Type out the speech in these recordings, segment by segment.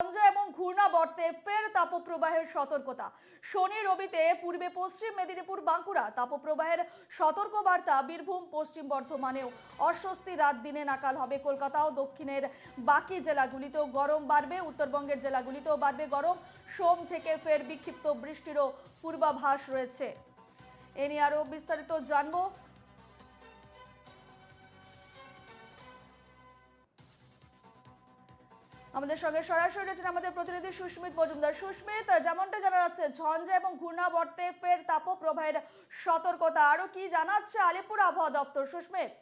এবং ঘূর্ণাবর্তে ফের তাপপ্রবাহের সতর্কতা। শনি রবিতে পূর্বে পশ্চিম মেদিনীপুর বাঁকুড়া তাপপ্রবাহের সতর্ক বার্তা। বীরভূম পশ্চিম বর্ধমানেও অস্বস্তি রাত দিনে নাকাল হবে। কলকাতা ও দক্ষিণের বাকি জেলাগুলিতেও গরম বাড়বে। উত্তরবঙ্গের জেলাগুলিতেও বাড়বে গরম। সোম থেকে ফের বিক্ষিপ্ত বৃষ্টিরও পূর্বাভাস রয়েছে। এ নিয়ে আরো বিস্তারিত জানবো। আমাদের সঙ্গে সরাসরি রয়েছেন আমাদের প্রতিনিধি সুস্মিত মজুমদার। সুস্মিত, যেমনটা জানা যাচ্ছে ঝঞ্ঝা এবং ঘূর্ণাবর্তে ফের তাপপ্রবাহের সতর্কতা, আরো কি জানাচ্ছে আলিপুর আবহাওয়া দপ্তর? সুস্মিত,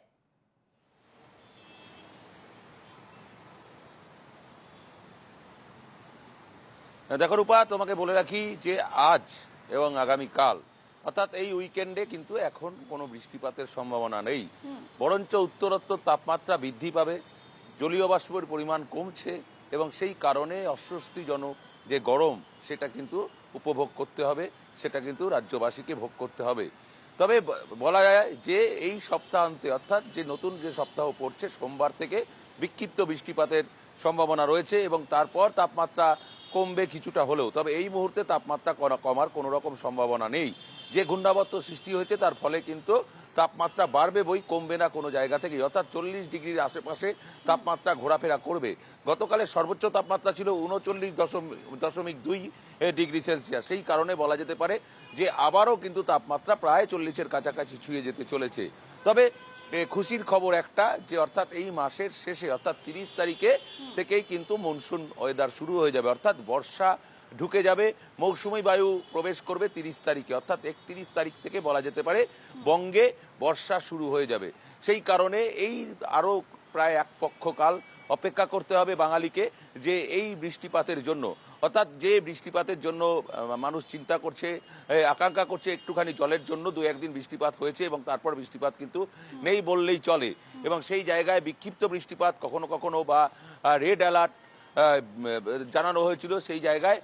দেখো রূপা, তোমাকে বলে রাখি যে আজ এবং আগামীকাল অর্থাৎ এই উইকেন্ডে কিন্তু এখন কোনো বৃষ্টিপাতের সম্ভাবনা নেই, বরঞ্চ উত্তরোত্তর তাপমাত্রা বৃদ্ধি পাবে। জলীয় বাষ্পের পরিমাণ কমছে এবং সেই কারণে অস্বস্তিজনক যে গরম সেটা কিন্তু উপভোগ করতে হবে, সেটা কিন্তু রাজ্যবাসীকে ভোগ করতে হবে। তবে বলা যায় যে এই সপ্তাহান্তে অর্থাৎ যে নতুন যে সপ্তাহ পড়ছে সোমবার থেকে বিক্ষিপ্ত বৃষ্টিপাতের সম্ভাবনা রয়েছে এবং তারপর তাপমাত্রা কমবে কিছুটা হলেও। তবে এই মুহূর্তে তাপমাত্রা কমার কোনো রকম সম্ভাবনা নেই। যে ঘূর্ণাবর্ত সৃষ্টি হয়েছে তার ফলে কিন্তু তাপমাত্রা বাড়বে বই, কমবে না কোনো জায়গা থেকে, অর্থাৎ 40 ডিগ্রির আশেপাশে তাপমাত্রা ঘোরাফেরা করবে। গতকালের সর্বোচ্চ তাপমাত্রা ছিল 39.2 ডিগ্রি সেলসিয়াস। সেই কারণে বলা যেতে পারে যে আবারও কিন্তু তাপমাত্রা প্রায় 40-এর কাছাকাছি ছুঁয়ে যেতে চলেছে। তবে খুশির খবর একটা, যে অর্থাৎ এই মাসের শেষে অর্থাৎ 30 তারিখে থেকেই কিন্তু মনসুন ওয়েদার শুরু হয়ে যাবে, অর্থাৎ বর্ষা ঢুকে যাবে। মৌসুমী বায়ু প্রবেশ করবে 30 তারিখে, অর্থাৎ 31 তারিখ থেকে বলা যেতে পারে বঙ্গে বর্ষা শুরু হয়ে যাবে। সেই কারণে এই আরো প্রায় এক পক্ষকাল অপেক্ষা করতে হবে বাঙালিকে, যে এই বৃষ্টিপাতের জন্য অর্থাৎ যে বৃষ্টিপাতের জন্য মানুষ চিন্তা করছে, আকাঙ্ক্ষা করছে একটুখানি জলের জন্য। 2-1 দিন বৃষ্টিপাত হয়েছে এবং তারপর বৃষ্টিপাত কিন্তু নেই বললেই চলে। এবং সেই জায়গায় বিক্ষিপ্ত বৃষ্টিপাত কখনো কখনো বা রেড অ্যালার্ট জানানো হয়েছিল, সেই জায়গায়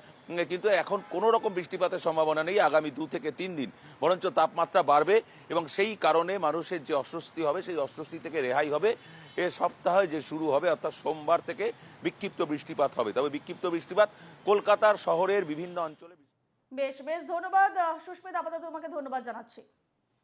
কিন্তু এখন কোনো রকম বৃষ্টিপাতের সম্ভাবনা নেই আগামী 2 থেকে 3 দিন, বরঞ্চ তাপমাত্রা বাড়বে এবং সেই কারণে মানুষের যে অস্বস্তি হবে সেই অস্বস্তি থেকে রেহাই হবে। এ সপ্তাহে যে শুরু হবে অর্থাৎ সোমবার থেকে বিক্ষিপ্ত বৃষ্টিপাত হবে। তবে বিক্ষিপ্ত বৃষ্টিপাত কলকাতার শহরের বিভিন্ন অঞ্চলে। বেশ বেশ ধন্যবাদ সুস্মিত, আপাতত তোমাকে ধন্যবাদ জানাচ্ছি।